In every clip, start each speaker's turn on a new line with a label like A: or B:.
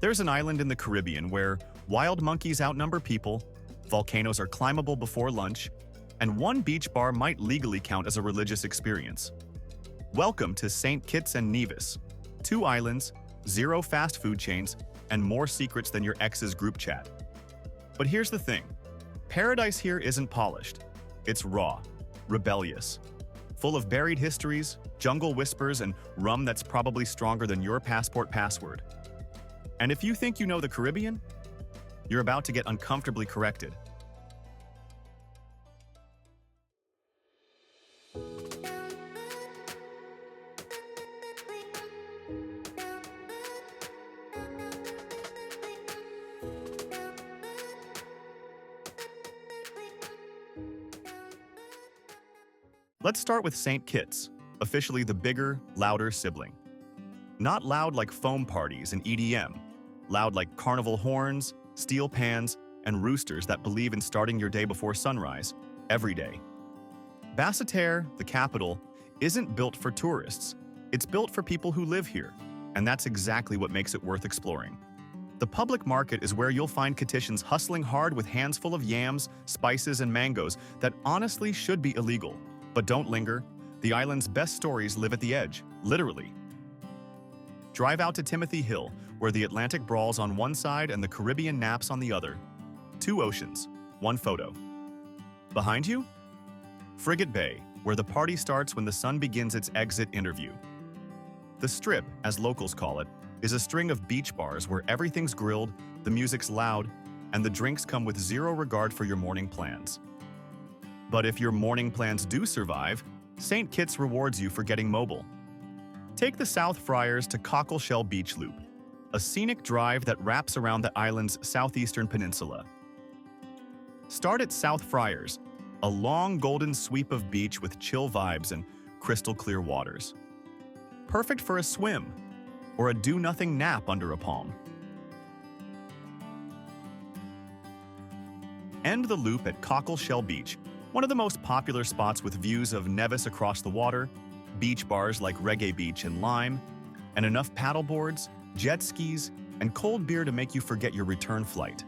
A: There's an island in the Caribbean where wild monkeys outnumber people, volcanoes are climbable before lunch, and one beach bar might legally count as a religious experience. Welcome to St. Kitts and Nevis. 2 islands, 0 fast food chains, and more secrets than your ex's group chat. But here's the thing. Paradise here isn't polished. It's raw, rebellious, full of buried histories, jungle whispers, and rum that's probably stronger than your passport password. And if you think you know the Caribbean, you're about to get uncomfortably corrected. Let's start with St. Kitts, officially the bigger, louder sibling. Not loud like foam parties and EDM, loud like carnival horns, steel pans, and roosters that believe in starting your day before sunrise, every day. Basseterre, the capital, isn't built for tourists. It's built for people who live here, and that's exactly what makes it worth exploring. The public market is where you'll find Kittitians hustling hard with hands full of yams, spices, and mangoes that honestly should be illegal. But don't linger. The island's best stories live at the edge, literally. Drive out to Timothy Hill, where the Atlantic brawls on one side and the Caribbean naps on the other. 2 oceans, 1 photo. Behind you? Frigate Bay, where the party starts when the sun begins its exit interview. The Strip, as locals call it, is a string of beach bars where everything's grilled, the music's loud, and the drinks come with 0 regard for your morning plans. But if your morning plans do survive, St. Kitts rewards you for getting mobile. Take the South Friars to Cockleshell Beach Loop, a scenic drive that wraps around the island's southeastern peninsula. Start at South Friars, a long golden sweep of beach with chill vibes and crystal clear waters. Perfect for a swim or a do-nothing nap under a palm. End the loop at Cockleshell Beach, one of the most popular spots with views of Nevis across the water, beach bars like Reggae Beach and Lime, and enough paddleboards, jet skis, and cold beer to make you forget your return flight.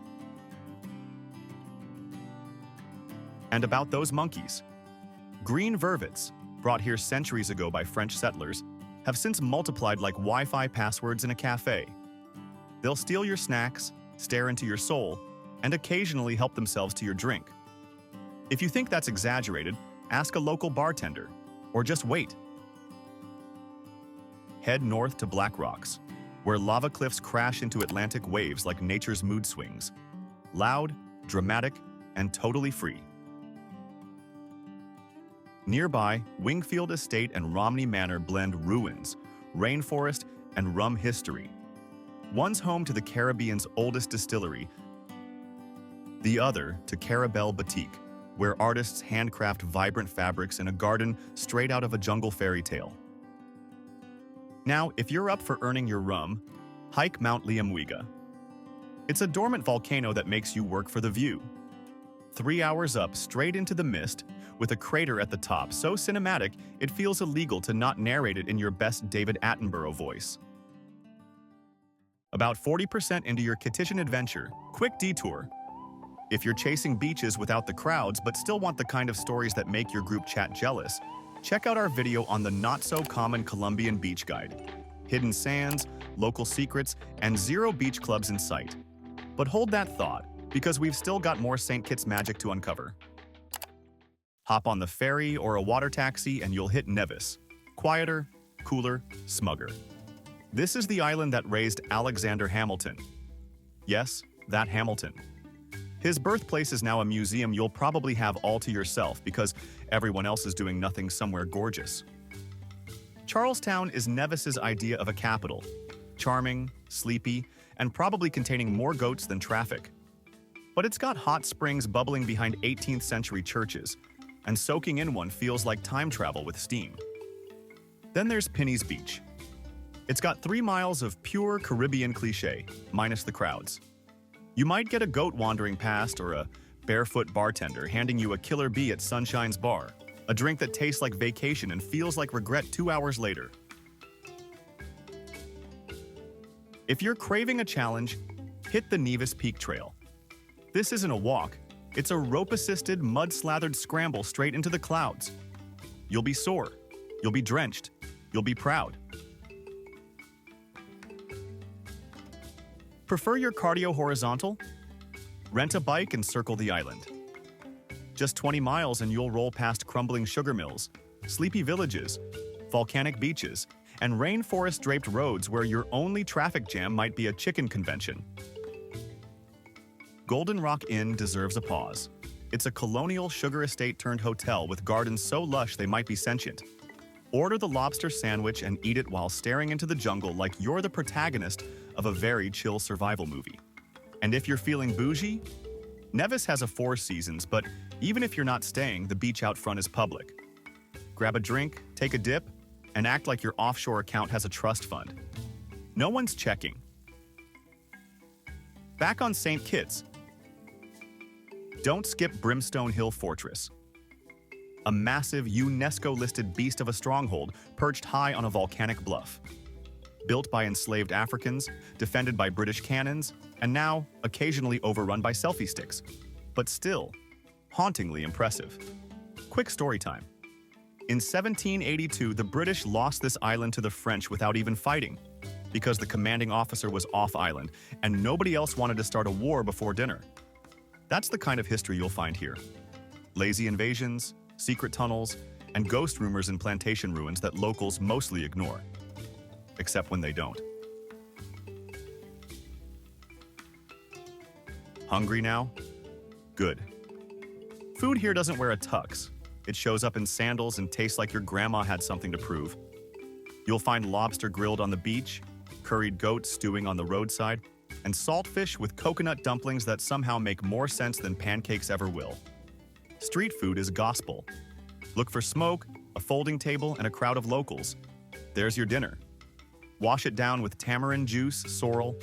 A: And about those monkeys. Green vervets, brought here centuries ago by French settlers, have since multiplied like Wi-Fi passwords in a cafe. They'll steal your snacks, stare into your soul, and occasionally help themselves to your drink. If you think that's exaggerated, ask a local bartender, or just wait. Head north to Black Rocks, where lava cliffs crash into Atlantic waves like nature's mood swings. Loud, dramatic, and totally free. Nearby, Wingfield Estate and Romney Manor blend ruins, rainforest, and rum history. One's home to the Caribbean's oldest distillery, the other to Carabelle Boutique, where artists handcraft vibrant fabrics in a garden straight out of a jungle fairy tale. Now, if you're up for earning your rum, hike Mount Liamuiga. It's a dormant volcano that makes you work for the view. 3 hours up straight into the mist, with a crater at the top so cinematic it feels illegal to not narrate it in your best David Attenborough voice. About 40% into your Kittitian adventure, quick detour. If you're chasing beaches without the crowds but still want the kind of stories that make your group chat jealous, check out our video on the not-so-common Colombian beach guide. Hidden sands, local secrets, and 0 beach clubs in sight. But hold that thought, because we've still got more St. Kitts magic to uncover. Hop on the ferry or a water taxi and you'll hit Nevis. Quieter, cooler, smugger. This is the island that raised Alexander Hamilton. Yes, that Hamilton. His birthplace is now a museum you'll probably have all to yourself because everyone else is doing nothing somewhere gorgeous. Charlestown is Nevis's idea of a capital. Charming, sleepy, and probably containing more goats than traffic. But it's got hot springs bubbling behind 18th century churches, and soaking in one feels like time travel with steam. Then there's Penny's Beach. It's got 3 miles of pure Caribbean cliché, minus the crowds. You might get a goat wandering past or a barefoot bartender handing you a killer bee at Sunshine's Bar, a drink that tastes like vacation and feels like regret 2 hours later. If you're craving a challenge, hit the Nevis Peak Trail. This isn't a walk, it's a rope-assisted, mud-slathered scramble straight into the clouds. You'll be sore, you'll be drenched, you'll be proud. Prefer your cardio horizontal? Rent a bike and circle the island. Just 20 miles and you'll roll past crumbling sugar mills, sleepy villages, volcanic beaches, and rainforest-draped roads where your only traffic jam might be a chicken convention. Golden Rock Inn deserves a pause. It's a colonial sugar estate turned hotel with gardens so lush they might be sentient. Order the lobster sandwich and eat it while staring into the jungle like you're the protagonist of a very chill survival movie. And if you're feeling bougie, Nevis has a 4 seasons, but even if you're not staying, the beach out front is public. Grab a drink, take a dip, and act like your offshore account has a trust fund. No one's checking. Back on St. Kitts, don't skip Brimstone Hill Fortress. A massive UNESCO-listed beast of a stronghold perched high on a volcanic bluff. Built by enslaved Africans, defended by British cannons, and now occasionally overrun by selfie sticks. But still, hauntingly impressive. Quick story time. In 1782, the British lost this island to the French without even fighting, because the commanding officer was off island and nobody else wanted to start a war before dinner. That's the kind of history you'll find here. Lazy invasions, secret tunnels, and ghost rumors in plantation ruins that locals mostly ignore. Except when they don't. Hungry now? Good. Food here doesn't wear a tux. It shows up in sandals and tastes like your grandma had something to prove. You'll find lobster grilled on the beach, curried goat stewing on the roadside, and saltfish with coconut dumplings that somehow make more sense than pancakes ever will. Street food is gospel. Look for smoke, a folding table, and a crowd of locals. There's your dinner. Wash it down with tamarind juice, sorrel,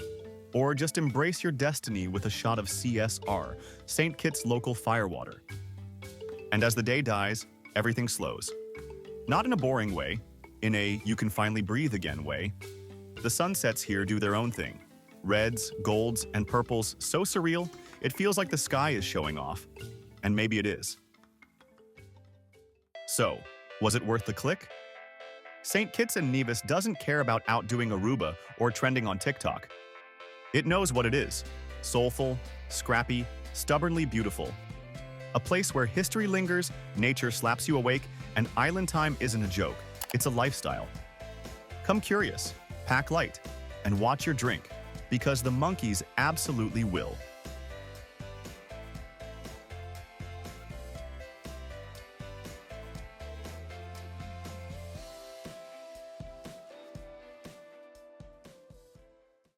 A: or just embrace your destiny with a shot of CSR, St. Kitts local firewater. And as the day dies, everything slows. Not in a boring way, in a you can finally breathe again way. The sunsets here do their own thing. Reds, golds, and purples so surreal, it feels like the sky is showing off. And maybe it is. So, was it worth the click? St. Kitts and Nevis doesn't care about outdoing Aruba or trending on TikTok. It knows what it is: soulful, scrappy, stubbornly beautiful. A place where history lingers, nature slaps you awake, and island time isn't a joke. It's a lifestyle. Come curious, pack light, and watch your drink, because the monkeys absolutely will.